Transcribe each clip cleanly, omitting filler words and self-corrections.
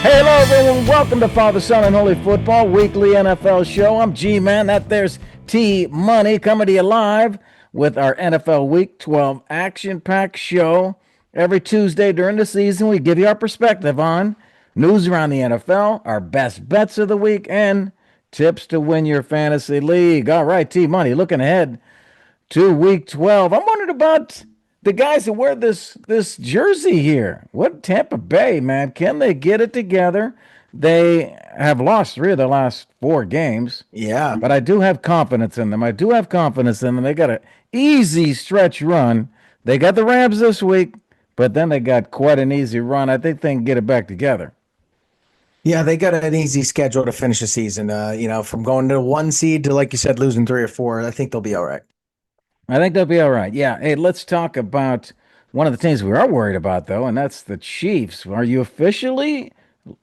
Hey, hello, everyone. Welcome to Father, Son, and Holy Football Weekly NFL Show. I'm G-Man. That there's T-Money coming to you live with our NFL Week 12 action-packed show. Every Tuesday during the season, we give you our perspective on news around the NFL, our best bets of the week, and tips to win your fantasy league. All right, T-Money, looking ahead to week 12. I'm wondering about the guys who wear this jersey here. What Tampa Bay, man, can they get it together? They have lost 3 of their last 4 games, Yeah. but I do have confidence in them. I do have confidence in them. They got an easy stretch run. They got the Rams this week, but then they got quite an easy run. I think they can get it back together. Yeah, they got an easy schedule to finish the season. From going to 1 seed to, like you said, losing 3 or 4. I think they'll be all right. I think they'll be all right. Yeah. Hey, let's talk about one of the teams we are worried about, though, and that's the Chiefs. Are you officially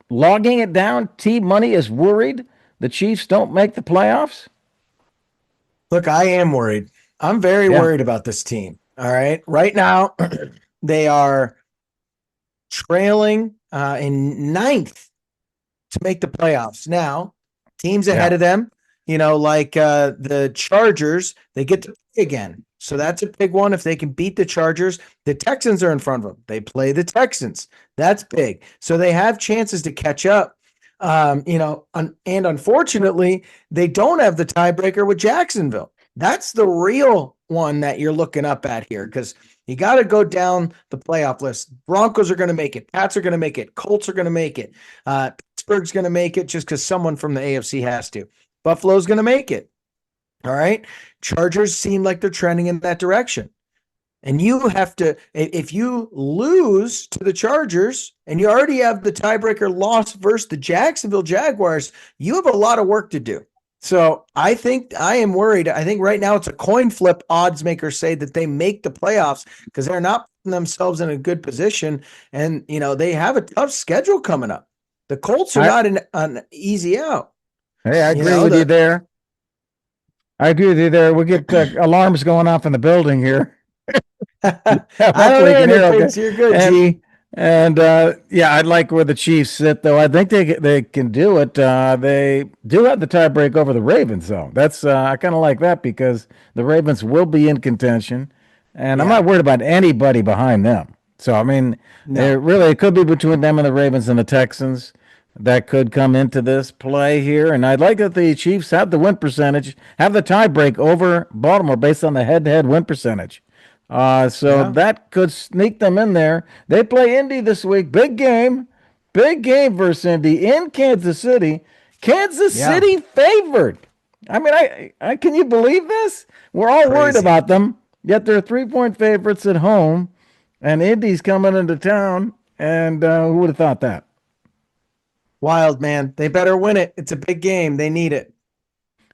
logging it down? T Money is worried the Chiefs don't make the playoffs? Look, I am worried. I'm very Yeah. worried about this team. All right. Right now, they are trailing in ninth to make the playoffs. Now, teams ahead Yeah. of them, the Chargers, they get to play again. So that's a big one. If they can beat the Chargers, the Texans are in front of them. They play the Texans. That's big. So they have chances to catch up. And unfortunately, they don't have the tiebreaker with Jacksonville. That's the real one that you're looking up at here because you got to go down the playoff list. Broncos are going to make it. Pats are going to make it. Colts are going to make it. Pittsburgh's going to make it just because someone from the AFC has to. Buffalo's going to make it. All right. Chargers seem like they're trending in that direction. And you have to, if you lose to the Chargers and you already have the tiebreaker loss versus the Jacksonville Jaguars, you have a lot of work to do. So I think I am worried. I think right now it's a coin flip. Odds makers say that they make the playoffs because they're not putting themselves in a good position. And, they have a tough schedule coming up. The Colts are I not an easy out. Hey, I You agree know, with you the there. I agree with you there. We get alarms going off in the building here. I don't Hopefully, you hear can hear anything, okay. so you're good, And G. yeah, I like where the Chiefs sit, though. I think they can do it. They do have the tiebreak over the Ravens, though. That's I kind of like that because the Ravens will be in contention, and I'm Yeah. not worried about anybody behind them. So I mean, No. it could be between them and the Ravens and the Texans that could come into this play here. And I'd like that the Chiefs have the win percentage, have the tiebreak over Baltimore based on the head-to-head win percentage. So Yeah. that could sneak them in there. They play Indy this week. Big game versus Indy in Kansas City. Kansas Yeah. City favored. I mean, I can you believe this? We're all worried Crazy. about them, yet they're 3-point favorites at home, and Indy's coming into town. And who would have thought that? Wild, man. They better win it. It's a big game. They need it.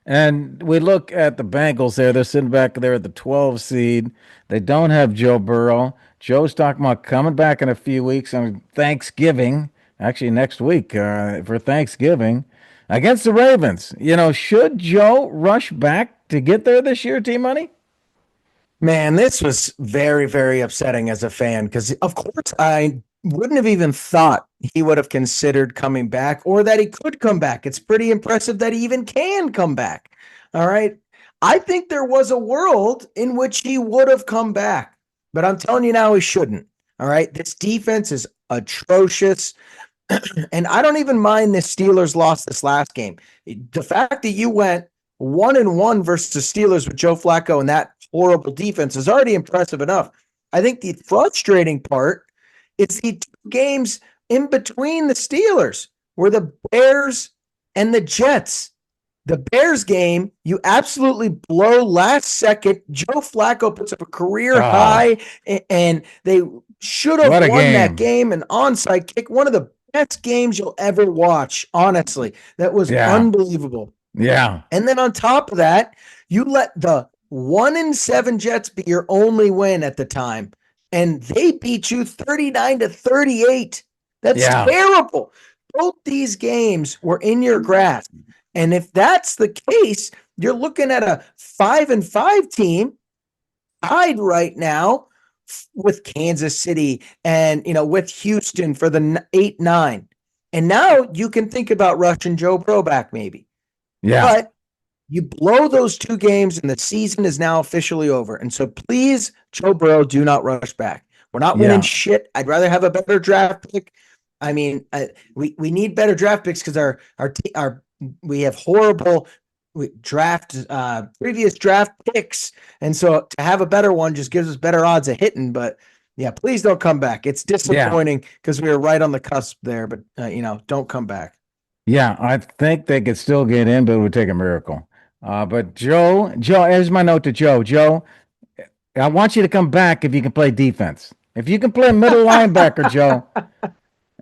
And we look at the Bengals there. They're sitting back there at the 12 seed. They don't have Joe Burrow. Joe's talking about coming back in a few weeks on Thanksgiving, actually next week for Thanksgiving against the Ravens. Should Joe rush back to get there this year, T Money? Man, this was very, very upsetting as a fan because, of course, I wouldn't have even thought he would have considered coming back or that he could come back. It's pretty impressive that he even can come back. All right. I think there was a world in which he would have come back, but I'm telling you now, he shouldn't. All right. This defense is atrocious. And I don't even mind the Steelers lost this last game. The fact that you went 1-1 versus the Steelers with Joe Flacco and that horrible defense is already impressive enough. I think the frustrating part is the 2 games in between the Steelers were the Bears and the Jets. The Bears game, you absolutely blow last second. Joe Flacco puts up a career Ah, high, and they should have what a won that game. game. An onside kick, one of the best games you'll ever watch, honestly. That was Yeah. unbelievable. Yeah. And then on top of that, you let the 1-7 Jets be your only win at the time, and they beat you 39-38. That's Yeah. terrible. Both these games were in your grasp. And if that's the case, you're looking at a 5-5 team tied right now with Kansas City and with Houston for the 8-9. And now you can think about rushing Joe Burrow back maybe. Yeah. But you blow those 2 games and the season is now officially over. And so please, Joe Burrow, do not rush back. We're not winning Yeah. shit. I'd rather have a better draft pick. I mean, we need better draft picks because our we have horrible previous draft picks, and so to have a better one just gives us better odds of hitting. But yeah, please don't come back. It's Yeah. disappointing because we were right on the cusp there, but don't come back. Yeah. I think they could still get in, but it would take a miracle. But Joe, here's my note to Joe. Joe, I want you to come back if you can play defense. If you can play middle linebacker, Joe,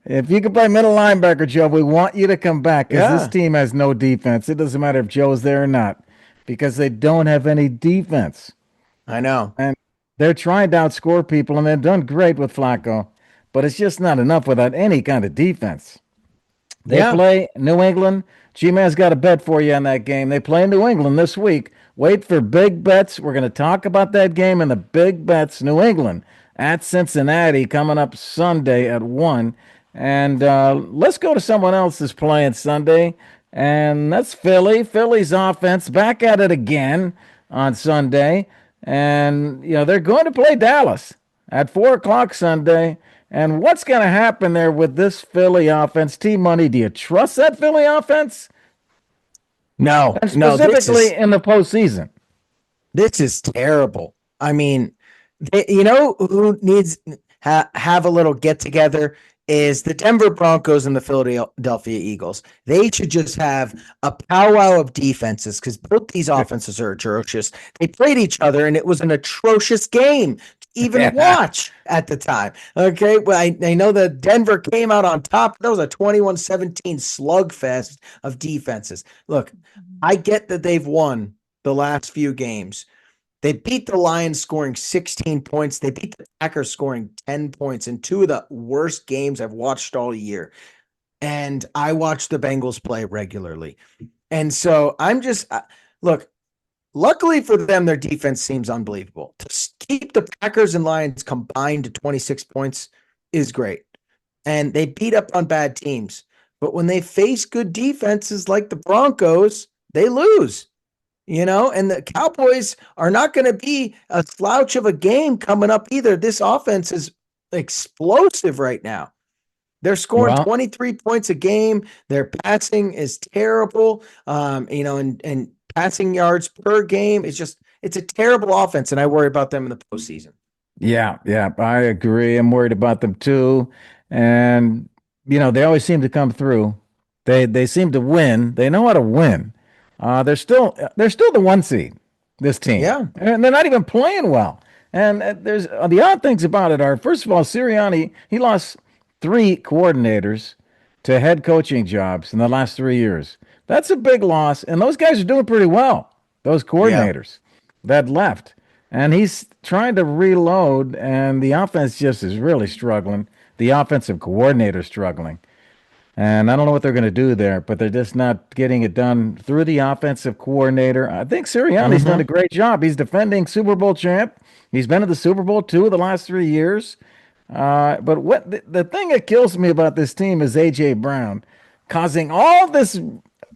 if you can play middle linebacker, Joe, we want you to come back because this Yeah, team has no defense. It doesn't matter if Joe's there or not because they don't have any defense. I know. And they're trying to outscore people, and they've done great with Flacco, but it's just not enough without any kind of defense. They Yeah. play New England. G-Man's got a bet for you on that game. They play New England this week. Wait for big bets. We're going to talk about that game and the big bets. New England at Cincinnati coming up Sunday at 1. And let's go to someone else that's playing Sunday, and that's Philly. Philly's offense back at it again on Sunday. And, they're going to play Dallas at 4 o'clock Sunday. And what's going to happen there with this Philly offense? T Money, do you trust that Philly offense? No, And no, specifically in the postseason. this is terrible. I mean, who needs have a little get together is the Denver Broncos and the Philadelphia Eagles. They should just have a powwow of defenses because both these offenses are atrocious. They played each other and it was an atrocious game to even Yeah. watch at the time. Okay, well, I know that Denver came out on top. That was a 21-17 slugfest of defenses. Look, I get that they've won the last few games. They beat the Lions scoring 16 points. They beat the Packers scoring 10 points in two of the worst games I've watched all year. And I watch the Bengals play regularly. And so I'm just, look, luckily for them, their defense seems unbelievable. To keep the Packers and Lions combined to 26 points is great. And they beat up on bad teams. But when they face good defenses like the Broncos, they lose. And the Cowboys are not going to be a slouch of a game coming up either. This offense is explosive right now. They're scoring Well, 23 points a game. Their passing is terrible. And passing yards per game is it's a terrible offense, and I worry about them in the postseason. yeah, I agree. I'm worried about them too. And, they always seem to come through. They seem to win. They know how to win. They're still the 1 seed, this team, Yeah. and they're not even playing well. And there's the odd things about it are, first of all, Sirianni, he lost 3 coordinators to head coaching jobs in the last 3 years. That's a big loss, and those guys are doing pretty well. Those Yeah. coordinators that left, and he's trying to reload, and the offense just is really struggling. The offensive coordinator struggling. And I don't know what they're going to do there, but they're just not getting it done through the offensive coordinator. I think Sirianni's done a Mm-hmm. great job. He's defending Super Bowl champ. He's been to the Super Bowl 2 of the last 3 years. But what the thing that kills me about this team is A.J. Brown causing all this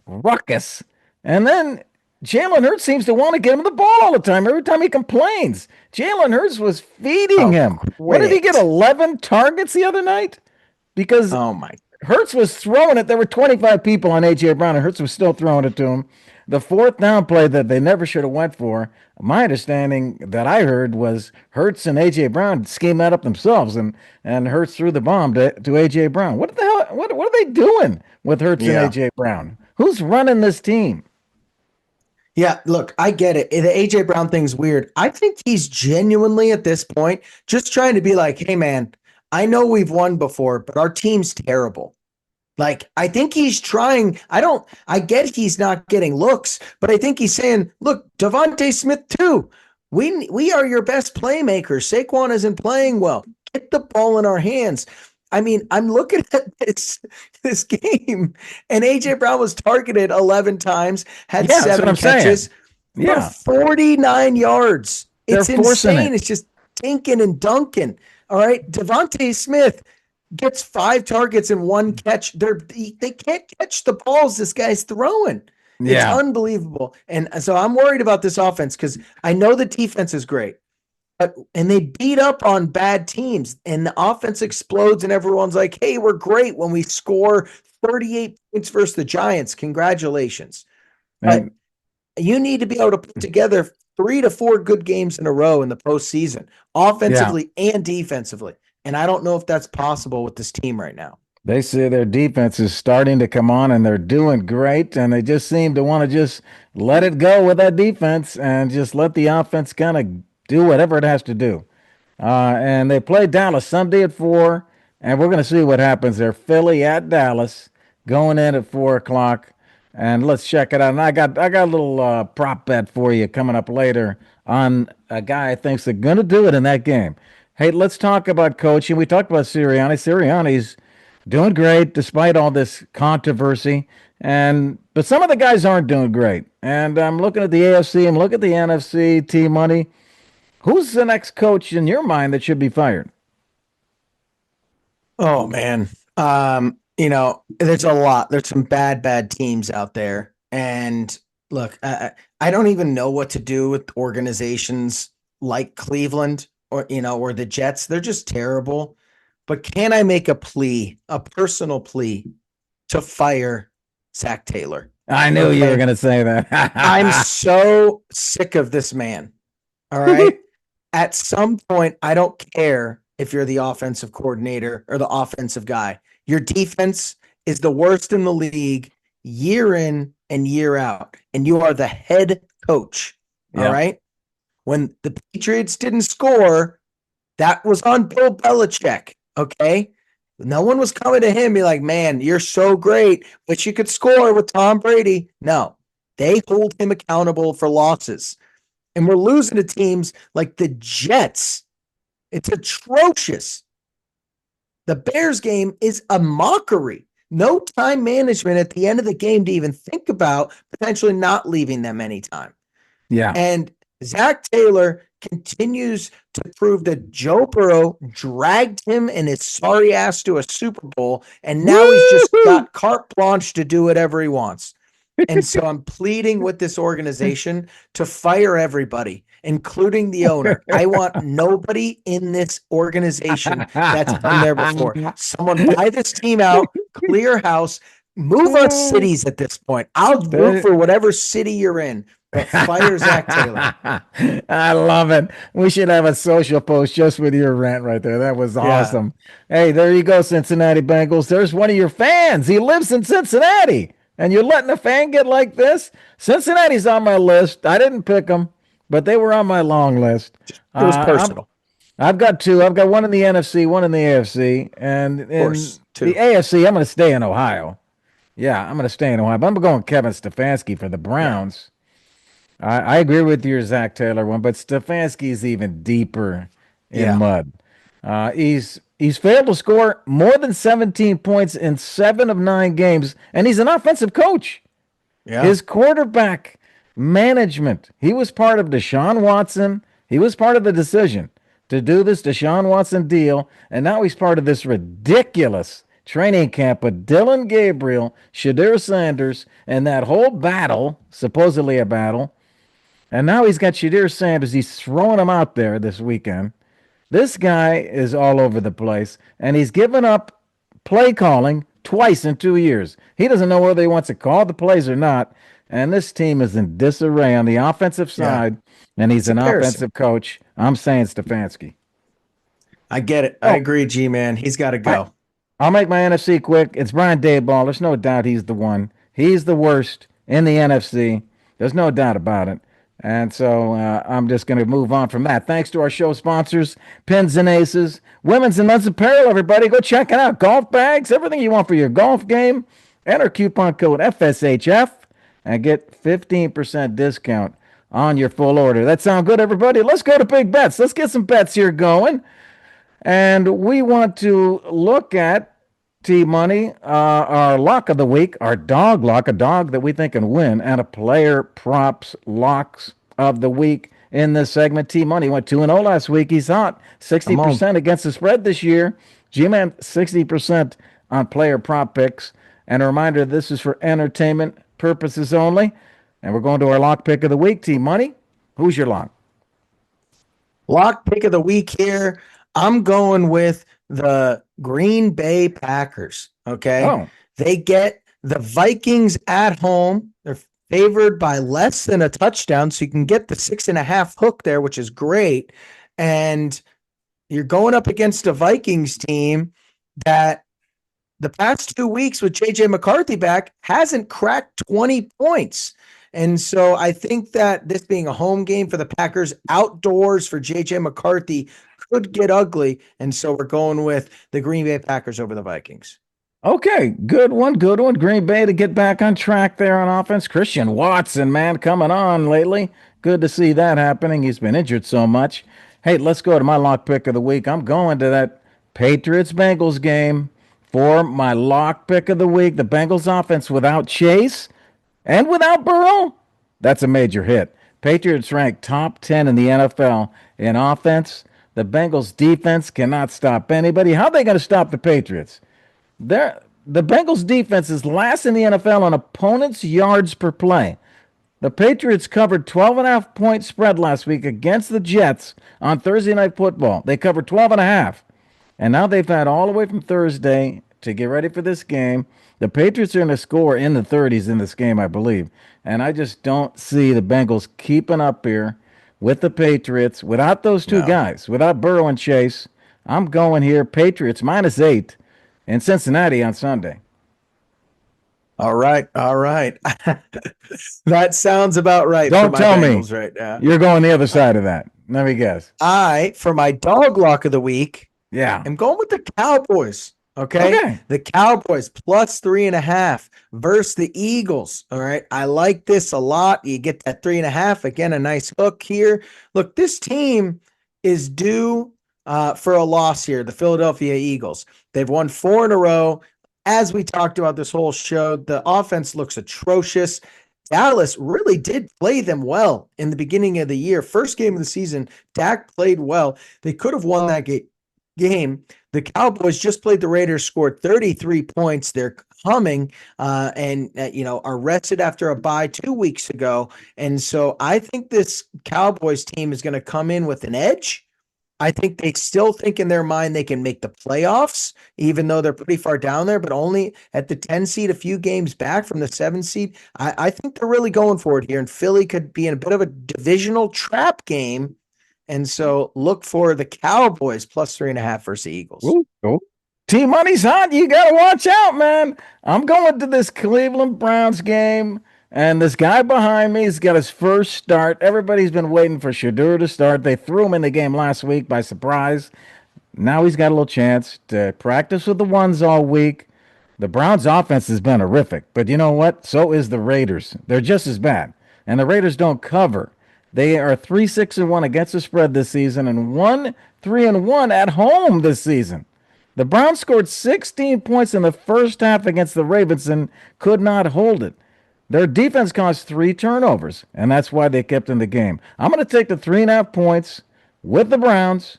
ruckus. And then Jalen Hurts seems to want to give him the ball all the time. Every time he complains, Jalen Hurts was feeding Oh, him. What quit did he get? it. 11 targets the other night? Because Oh, my. Hurts was throwing it. There were 25 people on A.J. Brown, and Hurts was still throwing it to him. The fourth down play that they never should have went for, my understanding that I heard was Hurts and A.J. Brown schemed that up themselves, and Hurts threw the bomb to A.J. Brown. What the hell? What are they doing with Hurts and Yeah. A.J. Brown? Who's running this team? Yeah, look, I get it. The AJ Brown thing's weird. I think he's genuinely at this point just trying to be like, hey, man, I know we've won before, but our team's terrible. Like, I think he's trying. I get he's not getting looks, but I think he's saying, look, Devontae Smith, too. We are your best playmakers. Saquon isn't playing well. Get the ball in our hands. I mean, I'm looking at this game, and AJ Brown was targeted 11 times, had Yeah, that's what 7 I'm saying. catches for Yeah, 49 yards. they're It's forcing insane. it. It's just tinking and dunking. All right, Devontae Smith, gets 5 targets and 1 catch. They can't catch the balls this guy's throwing. It's Yeah. unbelievable. And so I'm worried about this offense because I know the defense is great. And they beat up on bad teams, and the offense explodes, and everyone's like, hey, we're great when we score 38 points versus the Giants. Congratulations. But And you need to be able to put together 3 to 4 good games in a row in the postseason, yeah, offensively and defensively. And I don't know if that's possible with this team right now. they say their defense is starting to come on and they're doing great. And they just seem to want to just let it go with that defense and just let the offense kind of do whatever it has to do. And they play Dallas Sunday at 4, and we're going to see what happens there. Philly at Dallas, going in at 4 o'clock, and let's check it out. And I got a little prop bet for you coming up later on a guy I think's going to do it in that game. Hey, let's talk about coaching. We talked about Sirianni. Sirianni's doing great despite all this controversy, and but some of the guys aren't doing great. And I'm looking at the AFC. I'm looking at the NFC. T Money. Who's the next coach in your mind that should be fired? Oh man. There's a lot. There's some bad teams out there. And look, I don't even know what to do with organizations like Cleveland or the Jets. They're just terrible. But can I make a personal plea to fire Zach Taylor? I knew you were going to say that. I'm so sick of this man. All right. At some point, I don't care if you're the offensive coordinator or the offensive guy. Your defense is the worst in the league year in and year out, and you are the head coach. All right. When the Patriots didn't score, that was on Bill Belichick. Okay. No one was coming to him and be like, man, you're so great, but you could score with Tom Brady. No, they hold him accountable for losses. And we're losing to teams like the Jets. It's atrocious. The Bears game is a mockery. No time management at the end of the game to even think about potentially not leaving them anytime. Yeah. And Zach Taylor continues to prove that Joe Burrow dragged him and his sorry ass to a Super Bowl, and now he's just got carte blanche to do whatever he wants. And so I'm pleading with this organization to fire everybody, including the owner. I want nobody in this organization that's been there before. Someone buy this team out, clear house, move on cities at this point. I'll root for whatever city you're in. But fire Zach Taylor. I love it. We should have a social post just with your rant right there. That was awesome. Yeah. Hey, there you go, Cincinnati Bengals. There's one of your fans. He lives in Cincinnati. And you're letting a fan get like this? Cincinnati's on my list. I didn't pick them, but they were on my long list. It was personal. I've got two. I've got one in the NFC, one in the AFC. And in the AFC, I'm going to stay in Ohio. Yeah, I'm going to stay in Ohio. But I'm going Kevin Stefanski for the Browns. Yeah. I agree with your Zach Taylor one, but Stefanski's even deeper in mud. He's failed to score more than 17 points in 7 of 9 games, and he's an offensive coach. Yeah. His quarterback management, he was part of Deshaun Watson. He was part of the decision to do this Deshaun Watson deal, and now he's part of this ridiculous training camp with Dylan Gabriel, Shadir Sanders, and that whole battle, supposedly a battle. And now he's got Shadir Sanders. He's throwing him out there this weekend. This guy is all over the place, and he's given up play calling twice in 2 years. He doesn't know whether he wants to call the plays or not, and this team is in disarray on the offensive side, and he's an offensive coach. I'm saying Stefanski. I get it. I agree, G-Man. He's got to go. I'll make my NFC quick. It's Brian Daboll. There's no doubt he's the one. He's the worst in the NFC. There's no doubt about it. And so I'm just going to move on from that. Thanks to our show sponsors, Pins and Aces, women's and men's apparel, everybody. Go check it out. Golf bags, everything you want for your golf game. Enter coupon code FSHF and get 15% discount on your full order. That sound good, everybody? Let's go to big bets. Let's get some bets here going. And we want to look at T-Money, our lock of the week, our dog lock, a dog that we think can win, and a player props locks of the week in this segment. T-Money went 2-0 last week. He's hot, 60% against the spread this year. G-Man, 60% on player prop picks. And a reminder, this is for entertainment purposes only. And we're going to our lock pick of the week. Team Money, who's your lock? Lock pick of the week here. I'm going with the Green Bay Packers. Okay. Oh, They get the Vikings at home. They're favored by less than a touchdown. So you can get the 6.5 hook there, which is great. And you're going up against a Vikings team that the past 2 weeks with JJ McCarthy back hasn't cracked 20 points. And so I think that this being a home game for the Packers outdoors for JJ McCarthy could get ugly. And so we're going with the Green Bay Packers over the Vikings. okay. Good one. Good one. Green Bay to get back on track there on offense. Christian Watson, man, coming on lately. Good to see that happening. He's been injured so much. Hey, let's go to my lock pick of the week. I'm going to that Patriots Bengals game for my lock pick of the week. The Bengals offense without Chase and without Burrow, that's a major hit. Patriots ranked top 10 in the NFL in offense. The Bengals defense cannot stop anybody. How are they going to stop the Patriots? The Bengals defense is last in the NFL on opponents' yards per play. The Patriots covered 12.5 point spread last week against the Jets on Thursday Night Football. They covered 12.5. And now they've had all the way from Thursday to get ready for this game. The Patriots are going to score in the 30s in this game, I believe. And I just don't see the Bengals keeping up here with the Patriots without those two guys, without Burrow and Chase. I'm going here, Patriots -8 in Cincinnati on Sunday. All right. All right. That sounds about right. Don't for my tell me Bengals right now. you're going the other side of that. Let me guess. For my dog lock of the week, Yeah. I'm going with the Cowboys. Okay. Okay. The Cowboys +3.5 versus the Eagles. All right. I like this a lot. You get that 3.5. Again, a nice hook here. Look, this team is due for a loss here. The Philadelphia Eagles. They've won 4 in a row. As we talked about this whole show, the offense looks atrocious. Dallas really did play them well in the beginning of the year. First game of the season, Dak played well. They could have won that game. The Cowboys just played the Raiders, scored 33 points. They're humming and are rested after a bye 2 weeks ago. And so I think this Cowboys team is going to come in with an edge. I think they still think in their mind they can make the playoffs, even though they're pretty far down there, but only at the 10 seed, a few games back from the 7 seed. I think they're really going for it here. And Philly could be in a bit of a divisional trap game. And so look for the Cowboys +3.5 versus the Eagles. Ooh. Team Money's hot. You got to watch out, man. I'm going to this Cleveland Browns game. And this guy behind me has got his first start. Everybody's been waiting for Shadur to start. They threw him in the game last week by surprise. Now he's got a little chance to practice with the ones all week. The Browns' offense has been horrific. But you know what? So is the Raiders. They're just as bad. And the Raiders don't cover. They are 3-6-1 against the spread this season and 1-3-1 at home this season. The Browns scored 16 points in the first half against the Ravens and could not hold it. Their defense caused 3 turnovers, and that's why they kept in the game. I'm going to take the 3.5 points with the Browns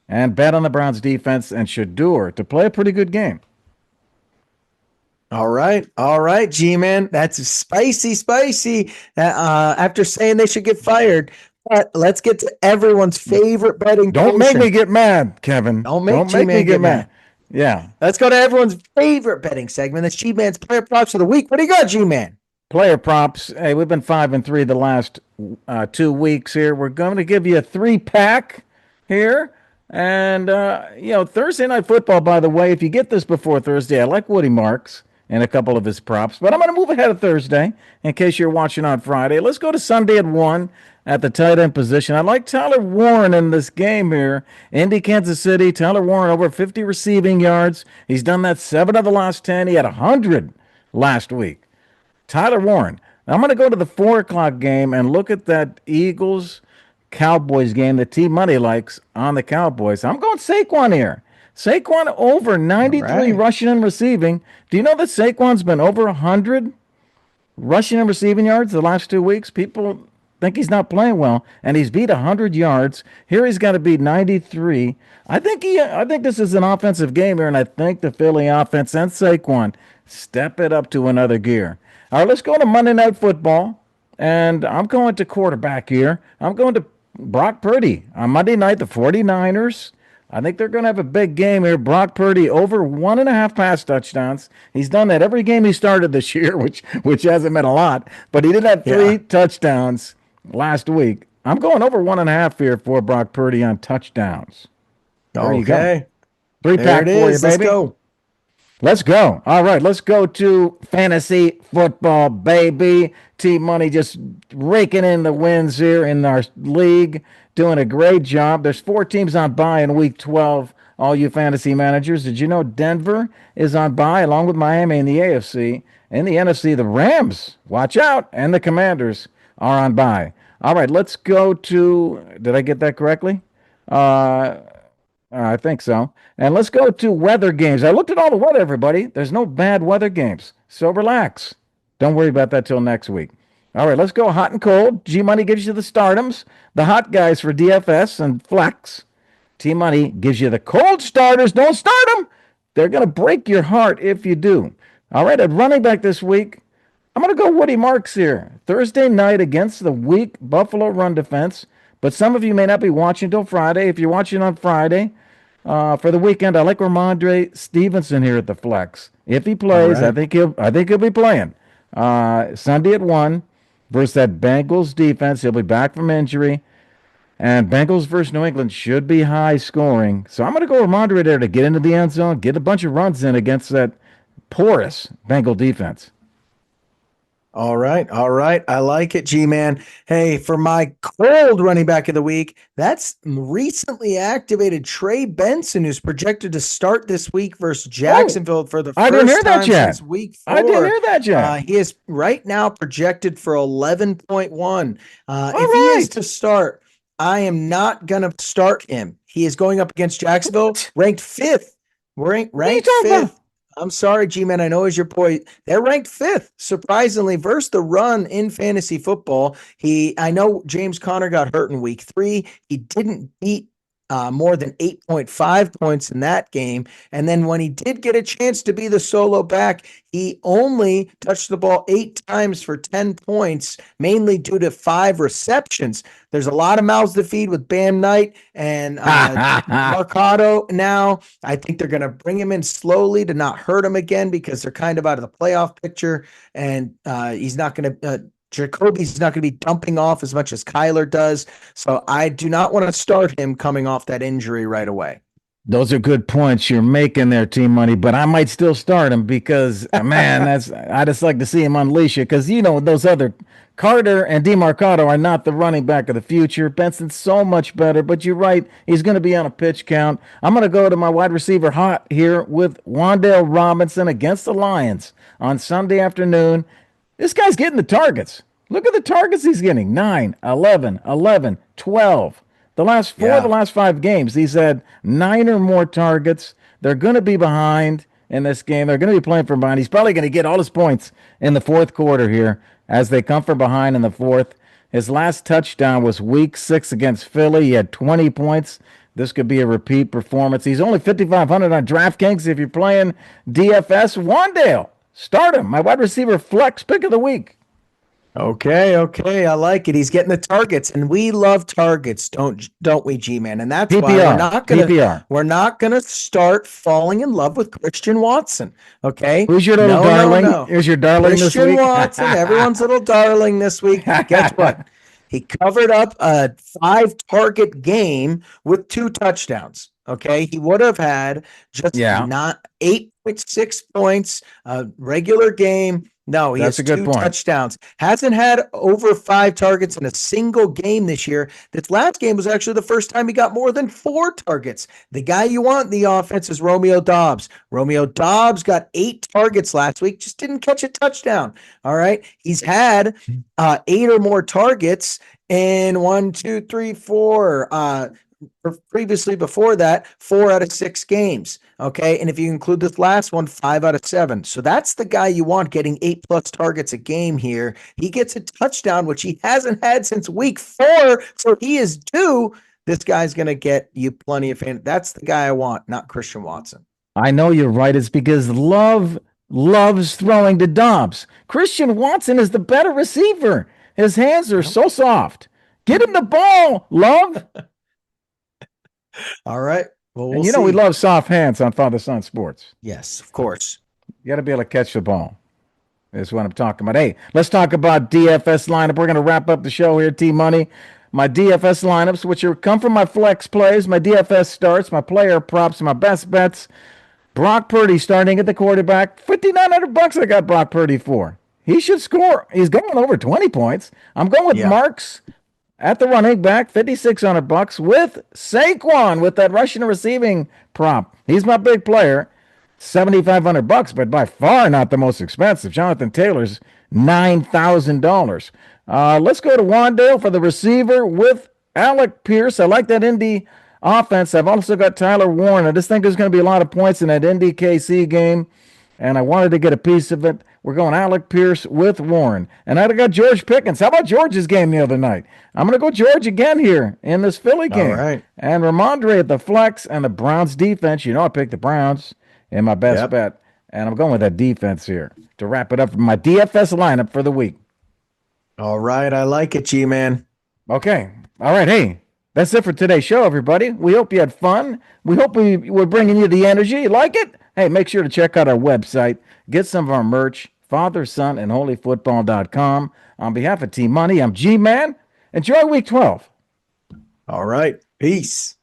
and bet on the Browns defense and Shadur to play a pretty good game. All right, G-Man. That's spicy. After saying they should get fired, but let's get to everyone's favorite betting. Don't make me get mad, Kevin. Don't make me get mad. Yeah. Let's go to everyone's favorite betting segment. That's G-Man's player props of the week. What do you got, G-Man? Player props. Hey, we've been 5-3 the last 2 weeks here. We're going to give you a 3-pack here. And, Thursday Night Football, by the way, if you get this before Thursday, I like Woody Marks and a couple of his props. But I'm going to move ahead of Thursday in case you're watching on Friday. Let's go to Sunday at 1 at the tight end position. I like Tyler Warren in this game here. Indy, Kansas City. Tyler Warren over 50 receiving yards. He's done that 7 of the last 10. He had 100 last week. Tyler Warren. Now I'm going to go to the 4 o'clock game and look at that Eagles-Cowboys game that Team Money likes on the Cowboys. I'm going Saquon here. Saquon over 93 rushing and receiving. Do you know that Saquon's been over 100 rushing and receiving yards the last 2 weeks? People think he's not playing well, and he's beat 100 yards. Here he's got to beat 93. I think this is an offensive game here, and I think the Philly offense and Saquon step it up to another gear. All right, let's go to Monday Night Football, and I'm going to quarterback here. I'm going to Brock Purdy on Monday night, the 49ers. I think they're going to have a big game here. Brock Purdy over 1.5 pass touchdowns. He's done that every game he started this year, which hasn't meant a lot. But he did have three touchdowns last week. I'm going over 1.5 here for Brock Purdy on touchdowns. There you go. Three-pack for you, baby. Let's go. Let's go. All right, let's go to fantasy football, baby. Team Money just raking in the wins here in our league, doing a great job. There's 4 teams on bye in week 12, all you fantasy managers. Did you know Denver is on bye along with Miami in the AFC? In the NFC, the Rams, watch out, and the Commanders are on bye. All right, let's go to, did I get that correctly? I think so. And let's go to weather games. I looked at all the weather, everybody. There's no bad weather games. So relax. Don't worry about that till next week. All right, let's go hot and cold. G-Money gives you the startums, the hot guys for DFS and flex. T-Money gives you the cold starters. Don't start them. They're going to break your heart if you do. All right, at running back this week, I'm going to go Woody Marks here. Thursday night against the weak Buffalo run defense. But some of you may not be watching till Friday. If you're watching on Friday, for the weekend, I like Ramondre Stevenson here at the flex. If he plays, right. I think he'll be playing. Sunday at 1 versus that Bengals defense. He'll be back from injury. And Bengals versus New England should be high scoring. So I'm going to go Ramondre there to get into the end zone, get a bunch of runs in against that porous Bengal defense. All right. I like it, G-Man. Hey, for my cold running back of the week, that's recently activated Trey Benson, who's projected to start this week versus Jacksonville for the first time since week 4. I didn't hear that yet. He is right now projected for 11.1. If he is to start, I am not going to start him. He is going up against Jacksonville, ranked 5th. Ranked 5th. I'm sorry, G-Man. I know is your point. They're ranked 5th, surprisingly, versus the run in fantasy football. I know James Conner got hurt in week 3. He didn't beat more than 8.5 points in that game. And then when he did get a chance to be the solo back, he only touched the ball 8 times for 10 points, mainly due to 5 receptions. There's a lot of mouths to feed with Bam Knight and Mercado now. I think they're going to bring him in slowly to not hurt him again because they're kind of out of the playoff picture. And he's not going to Jacoby's not going to be dumping off as much as Kyler does. So I do not want to start him coming off that injury right away. Those are good points you're making there, Team Money, but I might still start him because, man, I just like to see him unleash it because, those other Carter and DeMarcado are not the running back of the future. Benson's so much better, but you're right. He's going to be on a pitch count. I'm going to go to my wide receiver hot here with Wan'Dale Robinson against the Lions on Sunday afternoon. This guy's getting the targets. Look at the targets he's getting. 9, 11, 11, 12. The last 5 games, he's had 9 or more targets. They're going to be behind in this game. They're going to be playing from behind. He's probably going to get all his points in the fourth quarter here as they come from behind in the fourth. His last touchdown was week 6 against Philly. He had 20 points. This could be a repeat performance. He's only 5,500 on DraftKings. If you're playing DFS, Wan'Dale. Start him. My wide receiver flex pick of the week. Okay. I like it. He's getting the targets, and we love targets, don't we, G-Man? And that's PPR, why we're not gonna start falling in love with Christian Watson. Okay. Who's your little darling? No. Here's your darling this week. Christian Watson, everyone's little darling this week. Guess what? He covered up a 5-target game with 2 touchdowns. Okay, he would have had just not 8.6 points, a regular game. No, he has 2 touchdowns. Hasn't had over 5 targets in a single game this year. This last game was actually the first time he got more than 4 targets. The guy you want in the offense is Romeo Doubs. Romeo Doubs got 8 targets last week, just didn't catch a touchdown. All right, he's had 8 or more targets in 1, 2, 3, 4. previously before that, 4 out of 6 games. Okay. And if you include this last one, 5 out of 7. So that's the guy you want getting 8+ targets a game here. He gets a touchdown, which he hasn't had since week 4. So he is due. This guy's going to get you plenty of fan. That's the guy I want, not Christian Watson. I know you're right. It's because Love loves throwing to Dobbs. Christian Watson is the better receiver. His hands are so soft. Get him the ball, Love. All right. Well, and you know we love soft hands on Father Son Sports. Yes, of course. You got to be able to catch the ball. Is what I'm talking about. Hey, let's talk about DFS lineup. We're going to wrap up the show here, T Money. My DFS lineups, which come from my flex plays, my DFS starts, my player props, my best bets. Brock Purdy starting at the quarterback. $5,900 I got Brock Purdy for. He should score. He's going over 20 points. I'm going with Marks at the running back, $5,600 with Saquon with that rushing receiving prop. He's my big player, $7,500, but by far not the most expensive. Jonathan Taylor's $9,000. Let's go to Wandale for the receiver with Alec Pierce. I like that Indy offense. I've also got Tyler Warren. I just think there's going to be a lot of points in that Indy KC game, and I wanted to get a piece of it. We're going Alec Pierce with Warren. And I got George Pickens. How about George's game the other night? I'm going to go George again here in this Philly game. All right. And Ramondre at the flex and the Browns defense. You know I picked the Browns in my best bet. And I'm going with that defense here to wrap it up for my DFS lineup for the week. All right. I like it, G-Man. Okay. All right. Hey, that's it for today's show, everybody. We hope you had fun. We hope we're bringing you the energy. You like it? Hey, make sure to check out our website. Get some of our merch, Father, Son, and HolyFootball.com. On behalf of Team Money, I'm G-Man. Enjoy Week 12. All right. Peace.